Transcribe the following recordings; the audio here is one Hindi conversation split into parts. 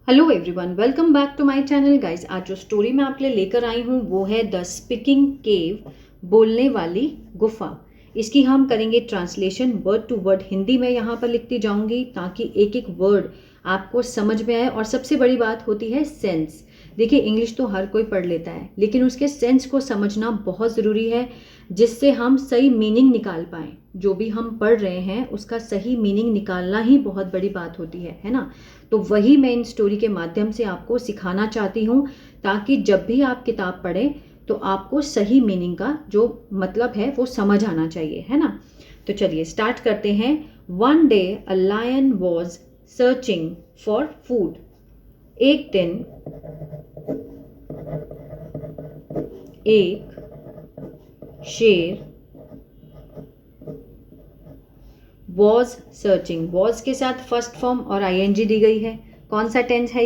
Hello everyone, welcome back to my channel guys. आज जो स्टोरी मैं आपके लिए लेकर आई हूँ वो है द स्पीकिंग केव, बोलने वाली गुफा। इसकी हम करेंगे translation word to word. Hindi में यहाँ पर लिखती जाऊंगी ताकि एक एक वर्ड आपको समझ में आए। और सबसे बड़ी बात होती है सेंस। देखिए, इंग्लिश तो हर कोई पढ़ लेता है, लेकिन उसके सेंस को समझना बहुत ज़रूरी है, जिससे हम सही मीनिंग निकाल पाएँ। जो भी हम पढ़ रहे हैं उसका सही मीनिंग निकालना ही बहुत बड़ी बात होती है ना। तो वही मैं इन स्टोरी के माध्यम से आपको सिखाना चाहती हूँ, ताकि जब भी आप किताब पढ़ें तो आपको सही मीनिंग का जो मतलब है वो समझ आना चाहिए, है ना। तो चलिए स्टार्ट करते हैं। One day a lion was searching for food. एक दिन एक शेर वॉज सर्चिंग। वॉज के साथ फर्स्ट फॉर्म और आईएनजी दी गई है। कौन सा टेंस है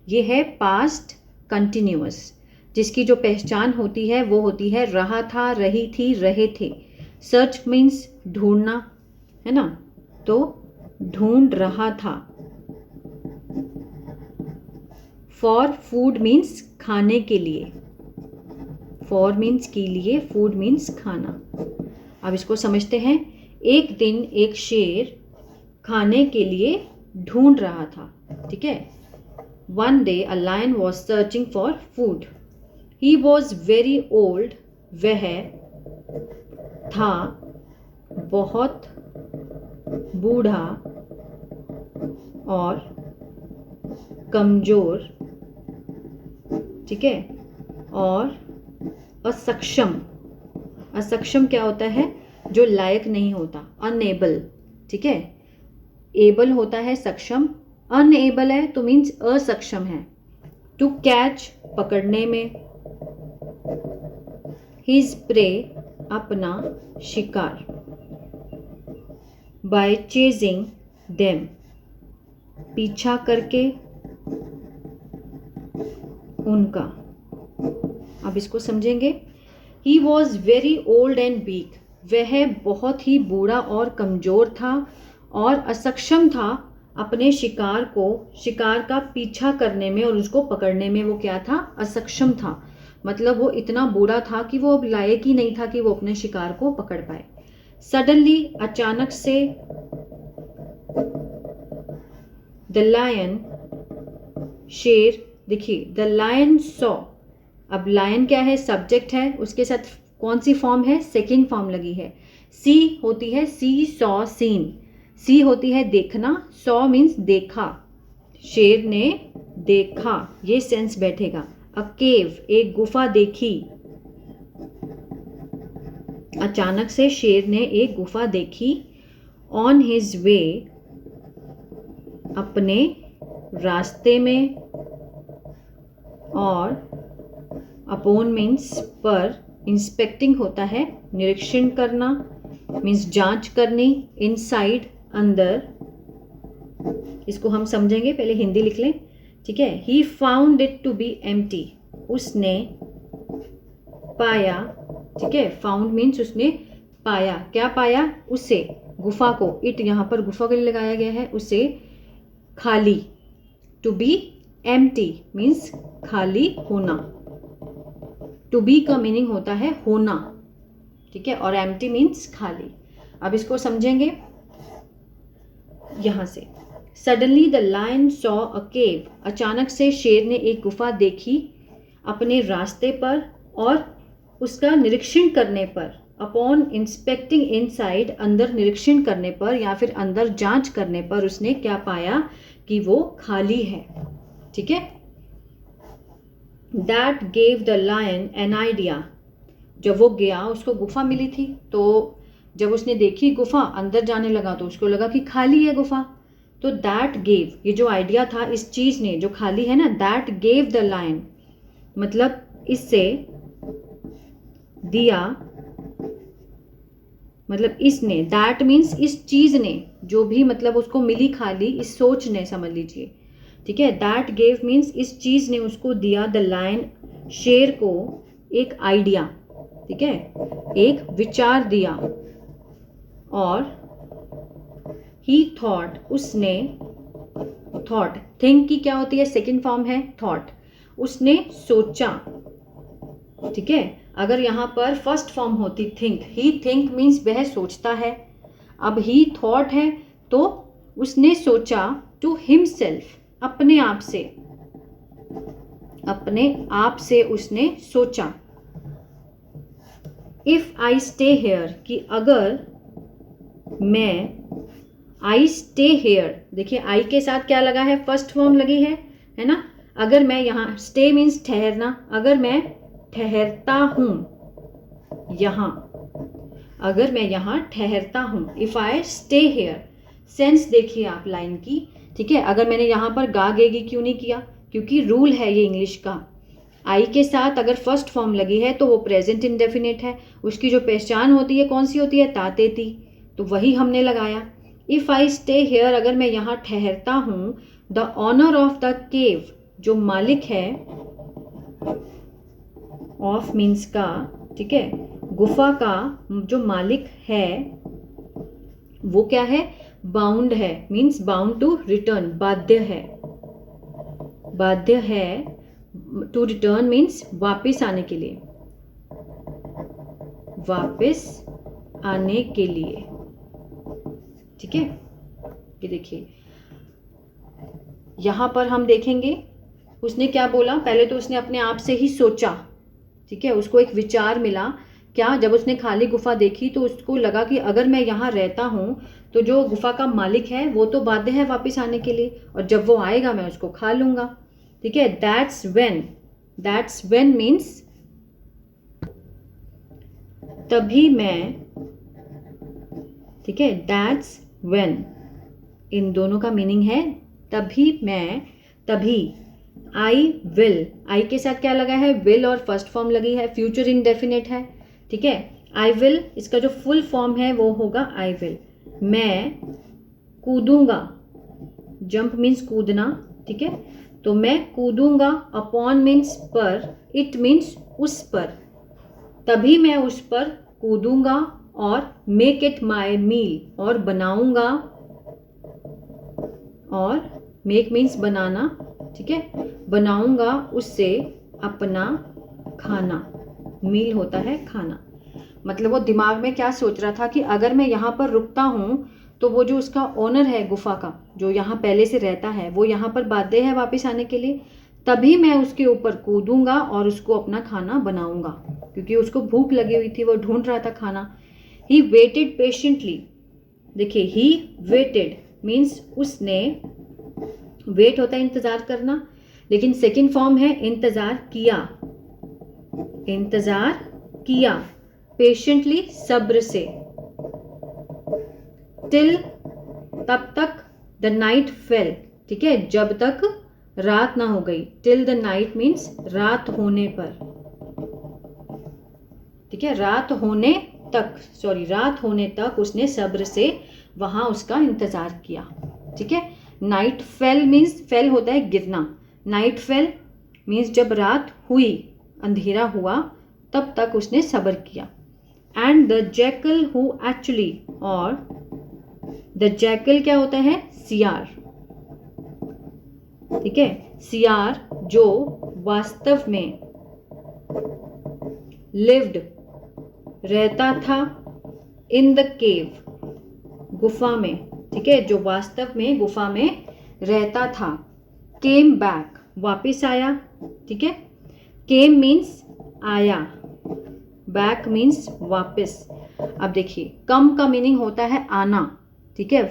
ये है पास्ट कंटिन्यूअस, जिसकी जो पहचान होती है वो होती है रहा था, रही थी, रहे थे। सर्च मीन्स ढूंढना, है ना। तो ढूंढ रहा था। फॉर फूड मीन्स खाने के लिए। फॉर मीन्स के लिए, फूड मीन्स खाना। अब इसको समझते हैं। एक दिन एक शेर खाने के लिए ढूंढ रहा था, ठीक है। One day a lion was searching for food. He was very old. वह था बहुत बूढ़ा और कमजोर, ठीक है। और असक्षम। असक्षम क्या होता है? जो लायक नहीं होता, अनएबल, ठीक है। एबल होता है सक्षम, अनएबल है तो मीन्स असक्षम है। टू कैच, पकड़ने में। हिज प्रे, अपना शिकार। बाय चेजिंग देम, पीछा करके उनका। अब इसको समझेंगे। He was very old and weak. वह बहुत ही बूढ़ा और कमजोर था और असक्षम था अपने शिकार का पीछा करने में और उसको पकड़ने में। वो क्या था? असक्षम था। मतलब वो इतना बूढ़ा था कि वो अब लायक ही नहीं था कि वो अपने शिकार को पकड़ पाए। सडनली, अचानक से। द लायन, शेर। देखिए, द लायन सॉ। अब लायन क्या है? सब्जेक्ट है। उसके साथ कौन सी फॉर्म है? सेकेंड फॉर्म लगी है। सी होती है, सी सॉ सीन। सी होती है देखना, सॉ मीन्स देखा। शेर ने देखा, ये सेंस बैठेगा। अ केव, एक गुफा देखी। अचानक से शेर ने एक गुफा देखी। ऑन हिज वे, अपने रास्ते में। और अपॉन मीन्स पर। इंस्पेक्टिंग होता है निरीक्षण करना, मीन्स जांच करनी। इनसाइड, अंदर। इसको हम समझेंगे, पहले हिंदी लिख लें, ठीक है। He found it to be empty. उसने पाया, ठीक है। फाउंड मीन्स उसने पाया। क्या पाया? उसे, गुफा को। इट यहाँ पर गुफा के लिए लगाया गया है। उसे खाली। टू बी एम्प्टी मीन्स खाली होना। टू बी का मीनिंग होता है होना, ठीक है। और एम्प्टी मीन्स खाली। अब इसको समझेंगे यहां से। Suddenly the lion saw a cave. अचानक से शेर ने एक गुफा देखी अपने रास्ते पर और उसका निरीक्षण करने पर। अपॉन इंस्पेक्टिंग इनसाइड, अंदर निरीक्षण करने पर या फिर अंदर जांच करने पर उसने क्या पाया? कि वो खाली है, ठीक है। That gave the lion an idea. जब वो गया, उसको गुफा मिली थी, तो जब उसने देखी गुफा, अंदर जाने लगा तो उसको लगा कि खाली है गुफा। तो दैट गेव, ये जो आइडिया था इस चीज ने, जो खाली है ना, दैट गेव द लायन, मतलब इससे दिया, मतलब इसने। दैट मीन्स इस चीज ने, जो भी मतलब उसको मिली खाली, इस सोच ने, समझ लीजिए, ठीक है। दैट गेव मीन्स इस चीज ने उसको दिया, द लायन, शेर को, एक आइडिया, ठीक है, एक विचार दिया। और ही थॉट, उसने, थॉट, थिंक की क्या होती है, सेकंड फॉर्म है थॉट, उसने सोचा, ठीक है। अगर यहाँ पर फर्स्ट फॉर्म होती थिंक, ही थिंक मीन्स वह सोचता है, अब ही थॉट है तो उसने सोचा, टू हिमसेल्फ, अपने आप से, अपने आप से उसने सोचा। इफ आई स्टे हेयर, कि अगर मैं, आई स्टे हेयर, देखिए आई के साथ क्या लगा है, फर्स्ट फॉर्म लगी है ना। अगर मैं यहाँ, स्टे मीन्स ठहरना, अगर मैं ठहरता हूं यहाँ, अगर मैं यहाँ ठहरता हूं, if I stay here. Sense देखिए आप लाइन की, ठीक है। अगर मैंने यहाँ पर गा गेगी क्यों नहीं किया, क्योंकि रूल है ये इंग्लिश का, आई के साथ अगर फर्स्ट फॉर्म लगी है तो वो प्रेजेंट इंडेफिनिट है, उसकी जो पहचान होती है कौन सी होती है, ताते ती, तो वही हमने लगाया। इफ आई स्टे हेयर, अगर मैं यहाँ ठहरता हूं, the owner of the cave, जो मालिक है, ऑफ मीन्स का, ठीक है, गुफा का जो मालिक है वो क्या है, बाउंड है, मीन्स बाउंड टू रिटर्न, बाध्य है, बाध्य है टू रिटर्न मीन्स वापिस आने के लिए, वापिस आने के लिए, ठीक है। ये देखिए यहां पर हम देखेंगे उसने क्या बोला, पहले तो उसने अपने आप से ही सोचा, ठीक है, उसको एक विचार मिला, क्या, जब उसने खाली गुफा देखी तो उसको लगा कि अगर मैं यहाँ रहता हूँ तो जो गुफा का मालिक है वो तो बाध्य है वापस आने के लिए, और जब वो आएगा मैं उसको खा लूंगा, ठीक है। दैट्स व्हेन मीन्स तभी मैं, ठीक है, दैट्स व्हेन, इन दोनों का मीनिंग है तभी मैं, तभी। आई विल, आई के साथ क्या लगा है, विल, और फर्स्ट फॉर्म लगी है, फ्यूचर इंडेफिनिट है, ठीक है। आई विल, इसका जो फुल फॉर्म है वो होगा आई विल। मैं कूदूंगा, जंप मीन्स कूदना, ठीक है, तो मैं कूदूंगा, अपॉन मीन्स पर, इट मीन्स उस पर, तभी मैं उस पर कूदूंगा, और मेक इट माई मील, और बनाऊंगा, और मेक मीन्स बनाना, ठीक है, बनाऊंगा उससे अपना खाना, मील होता है खाना। मतलब वो दिमाग में क्या सोच रहा था कि अगर मैं यहाँ पर रुकता हूँ तो वो जो उसका ओनर है गुफा का, जो यहाँ पहले से रहता है, वो यहाँ पर बाध्य है वापस आने के लिए, तभी मैं उसके ऊपर कूदूंगा और उसको अपना खाना बनाऊंगा, क्योंकि उसको भूख लगी हुई थी, वो ढूंढ रहा था खाना। ही वेटेड पेशेंटली, देखिए ही वेटेड मीन्स उसने, वेट होता है इंतजार करना, लेकिन सेकंड फॉर्म है इंतजार किया, इंतजार किया, पेशेंटली सब्र से, टिल, तब तक, द नाइट फेल, ठीक है, जब तक रात ना हो गई, टिल द नाइट मीन्स रात होने पर, ठीक है, रात होने तक, सॉरी, रात होने तक उसने सब्र से वहां उसका इंतजार किया, ठीक है। नाइट फेल मीन्स, फेल होता है गिरना, नाइट फेल मीन्स जब रात हुई, अंधेरा हुआ, तब तक उसने सब्र किया। And the jackal who actually, और द जैकल क्या होता है, सियार, ठीक है, सियार जो वास्तव में, लिव्ड रहता था, इन द केव, गुफा में, ठीक है, जो वास्तव में गुफा में रहता था, केम बैक, वापिस आया, ठीक है, केम मीन्स आया, बैक मीन्स वापिस। अब देखिए कम का मीनिंग होता है आना, ठीक है,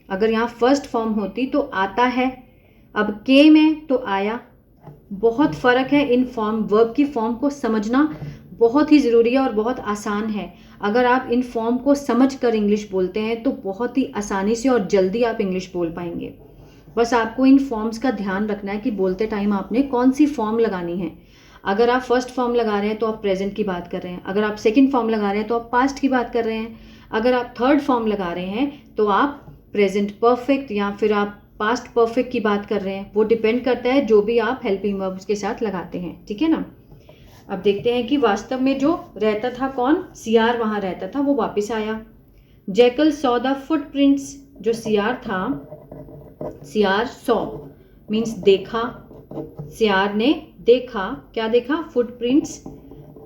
अगर यहाँ फर्स्ट फॉर्म होती तो आता है, अब केम है तो आया, बहुत फर्क है इन फॉर्म, वर्ब की फॉर्म को समझना बहुत ही ज़रूरी है और बहुत आसान है। अगर आप इन फॉर्म को समझ कर इंग्लिश बोलते हैं तो बहुत ही आसानी से और जल्दी आप इंग्लिश बोल पाएंगे। बस आपको इन फॉर्म्स का ध्यान रखना है कि बोलते टाइम आपने कौन सी फॉर्म लगानी है। अगर आप फर्स्ट फॉर्म लगा रहे हैं तो आप प्रेजेंट की बात कर रहे हैं, अगर आप सेकंड फॉर्म लगा रहे हैं तो आप पास्ट की बात कर रहे हैं, अगर आप थर्ड फॉर्म लगा रहे हैं तो आप प्रेजेंट परफेक्ट या फिर आप पास्ट परफेक्ट की बात कर रहे हैं। वो डिपेंड करता है जो भी आप हेल्पिंग वर्ब्स के साथ लगाते हैं, ठीक है ना। अब देखते हैं कि वास्तव में जो रहता था कौन, सियार वहां रहता था, वो वापस आया। जैकल सॉ द फुटप्रिंट्स, जो सियार था सियार सॉ मीन्स देखा, सियार ने देखा, क्या देखा? फुटप्रिंट्स,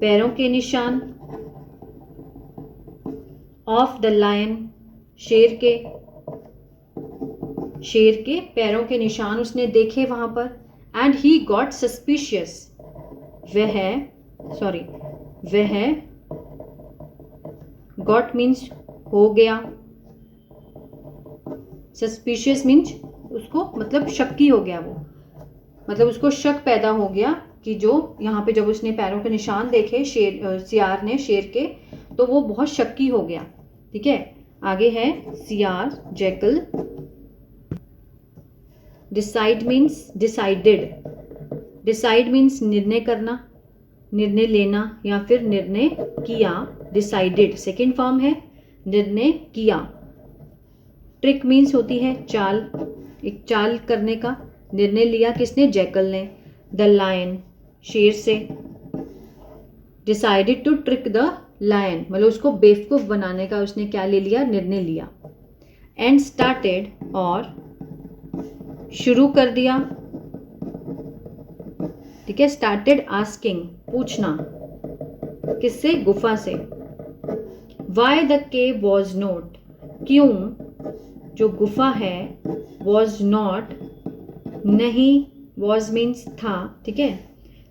पैरों के निशान, ऑफ द लायन, शेर के पैरों के निशान उसने देखे वहां पर। एंड ही गॉट सस्पिशियस, वह गॉट मीन्स हो गया, सस्पिशियस मीन्स उसको मतलब शक्की हो गया, वो मतलब उसको शक पैदा हो गया कि जो यहाँ पे जब उसने पैरों के निशान देखे सियार ने शेर के, तो वो बहुत शक्की हो गया। ठीक है, आगे है सियार jackal. Decide means decided, decide means निर्णय करना, निर्णय लेना या फिर निर्णय किया, डिसाइडेड सेकेंड फॉर्म है, निर्णय किया। ट्रिक मीन्स होती है चाल, एक चाल करने का, निर्णय लिया किसने? जैकल ने। द लायन शेर से, decided to trick the lion मतलब उसको बेवकूफ बनाने का उसने क्या ले लिया? निर्णय लिया। एंड स्टार्टेड और शुरू कर दिया। ठीक है, स्टार्टेड आस्किंग पूछना, किससे? गुफा से। Why the cave was not, क्यों जो गुफा है, वॉज नॉट नहीं, वॉज मीन्स था। ठीक है,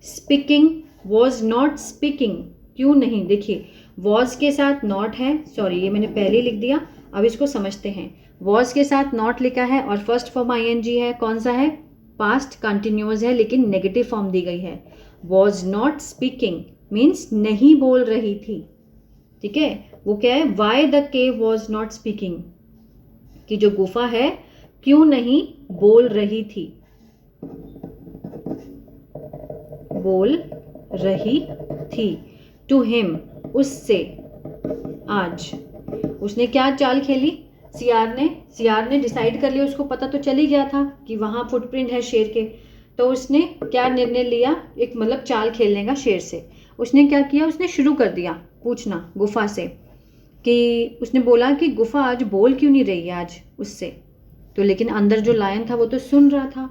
स्पीकिंग, वॉज नॉट स्पीकिंग, क्यों नहीं? देखिए वॉज के साथ नॉट है, सॉरी ये मैंने पहले लिख दिया, अब इसको समझते हैं। वॉज के साथ नॉट लिखा है और फर्स्ट फॉर्म आईएनजी है, कौन सा है? पास्ट कंटिन्यूअस है लेकिन नेगेटिव फॉर्म दी गई है। वॉज नॉट स्पीकिंग मीन्स नहीं बोल रही थी। ठीक है, वो क्या है? Why the cave was not speaking, कि जो गुफा है क्यों नहीं बोल रही थी, बोल रही थी। टू हिम उससे, आज उसने क्या चाल खेली? सियार ने डिसाइड कर लिया, उसको पता तो चल ही गया था कि वहां फुटप्रिंट है शेर के, तो उसने क्या निर्णय लिया? एक मतलब चाल खेलने का शेर से। उसने क्या किया? उसने शुरू कर दिया पूछना गुफा से, कि उसने बोला कि गुफा आज बोल क्यों नहीं रही है आज उससे, तो लेकिन अंदर जो लायन था वो तो सुन रहा था।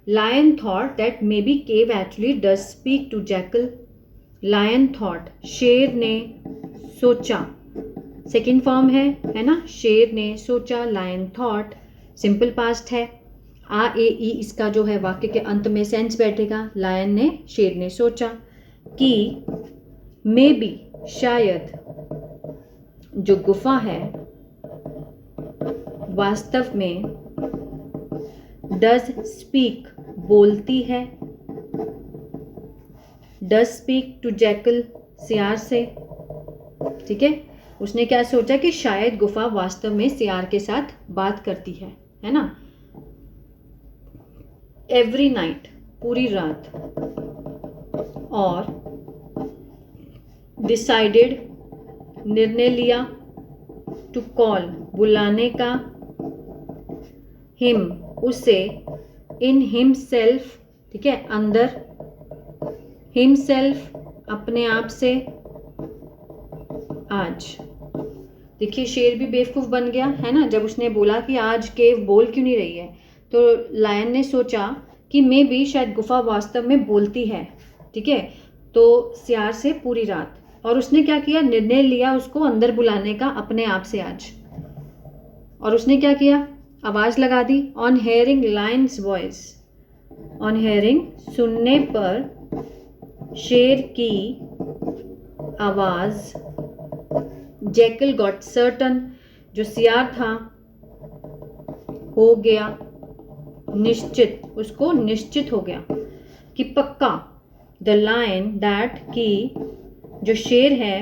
Lion thought that may be cave actually does speak to jackal. Lion thought, शेर ने सोचा, सेकेंड फॉर्म है ना, शेर ने सोचा, लायन थॉट, सिंपल पास्ट है। आ ए ई इसका जो है वाक्य के अंत में सेंस बैठेगा। लायन ने, शेर ने सोचा कि मे बी शायद जो गुफा है वास्तव में डज स्पीक बोलती है, डज स्पीक टू जैकल सियार से। ठीक है, उसने क्या सोचा कि शायद गुफा वास्तव में सियार के साथ बात करती है ना। एवरी नाइट पूरी रात, और डिसाइडेड निर्णय लिया, टू कॉल बुलाने का, हिम उसे, इन हिमसेल्फ, ठीक है अंदर, हिमसेल्फ अपने आप से, आज। देखिए शेर भी बेवकूफ़ बन गया है ना, जब उसने बोला कि आज केव बोल क्यों नहीं रही है, तो लायन ने सोचा कि मे बी शायद गुफा वास्तव में बोलती है। ठीक है, तो सियार से पूरी रात, और उसने क्या किया? निर्णय लिया उसको अंदर बुलाने का अपने आप से आज। और उसने क्या किया? आवाज़ लगा दी। On hearing lion's voice, on hearing सुनने पर शेर की आवाज़, जैकल गॉट सर्टन जो सियार था हो गया निश्चित, उसको निश्चित हो गया कि पक्का। द लायन दैट की जो शेर है,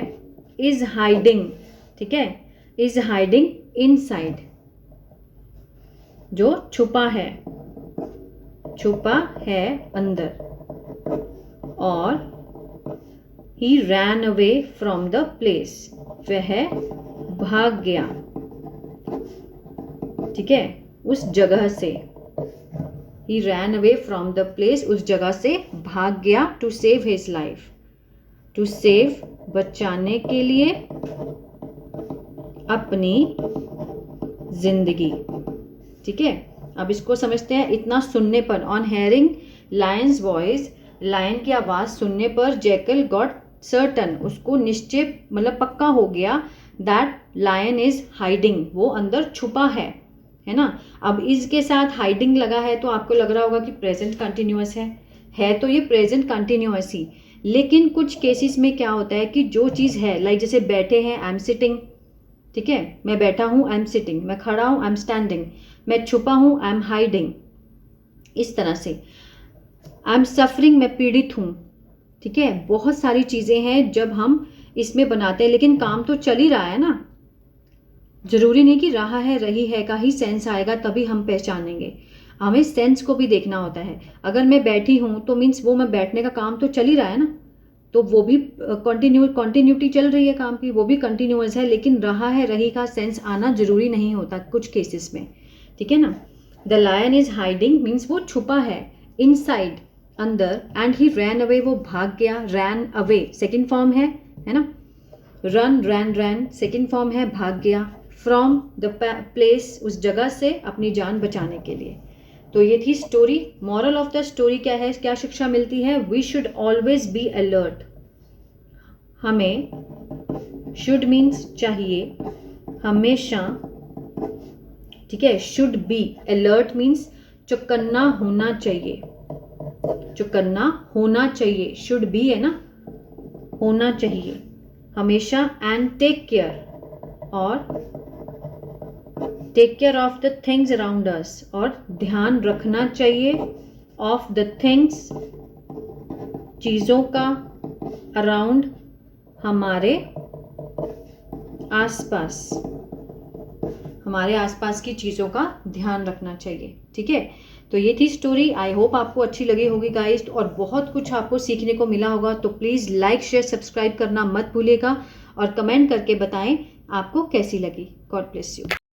इज हाइडिंग, ठीक है, इज हाइडिंग इनसाइड, जो छुपा है अंदर। और he ran away from the place, वह भाग गया, ठीक है, उस जगह से। He ran away from the place, उस जगह से भाग गया। To save his life, to save बचाने के लिए अपनी जिंदगी। ठीक है, अब इसको समझते हैं। इतना सुनने पर, on hearing lion's voice, lion की आवाज़ सुनने पर, जैकल गॉट सर्टन, उसको निश्चय मतलब पक्का हो गया, दैट लायन इज हाइडिंग, वो अंदर छुपा है ना। अब इसके साथ हाइडिंग लगा है तो आपको लग रहा होगा कि प्रेजेंट कंटिन्यूअस है तो ये प्रेजेंट कंटिन्यूअस ही। लेकिन कुछ केसेस में क्या होता है कि जो चीज़ है, लाइक जैसे बैठे हैं, आई एम सिटिंग, ठीक है, मैं बैठा हूँ, आई एम सिटिंग, मैं खड़ा हूँ, आई एम स्टैंडिंग, मैं छुपा हूँ, आई एम हाइडिंग, इस तरह से। आई एम सफरिंग, मैं पीड़ित हूँ, ठीक है। बहुत सारी चीज़ें हैं जब हम इसमें बनाते हैं, लेकिन काम तो चल ही रहा है ना। जरूरी नहीं कि रहा है, रही है का ही सेंस आएगा तभी हम पहचानेंगे, हमें सेंस को भी देखना होता है। अगर मैं बैठी हूँ तो मीन्स वो मैं बैठने का काम तो चल ही रहा है ना, तो वो भी कंटिन्यूटी चल रही है काम की, वो भी कंटिन्यूअस है, लेकिन रहा है, रही का सेंस आना जरूरी नहीं होता कुछ केसेस में, ठीक है ना। The lion is hiding means वो छुपा है, इनसाइड, अंदर, एंड ही रैन अवे, वो भाग गया, रैन अवे सेकेंड फॉर्म है ना। रन, रैन सेकेंड फॉर्म है, भाग गया, फ्रॉम द प्लेस, उस जगह से अपनी जान बचाने के लिए। तो ये थी story. Moral of the story क्या है, क्या शिक्षा मिलती है? We should always be alert, हमें शुड मीन्स चाहिए, हमेशा, ठीक है। शुड बी अलर्ट मीन्स चौकन्ना होना चाहिए, चौकन्ना होना चाहिए, शुड बी है ना, होना चाहिए हमेशा। एंड टेक केयर, और take care of the things around us, और ध्यान रखना चाहिए, ऑफ द थिंग्स, चीज़ों का, अराउंड, हमारे आसपास, हमारे आसपास की चीज़ों का ध्यान रखना चाहिए, ठीक है। तो ये थी स्टोरी। आई होप आपको अच्छी लगी होगी गाइस, और बहुत कुछ आपको सीखने को मिला होगा। तो प्लीज़ लाइक, शेयर, सब्सक्राइब करना मत भूलिएगा, और कमेंट करके बताएं आपको कैसी लगी। God bless you.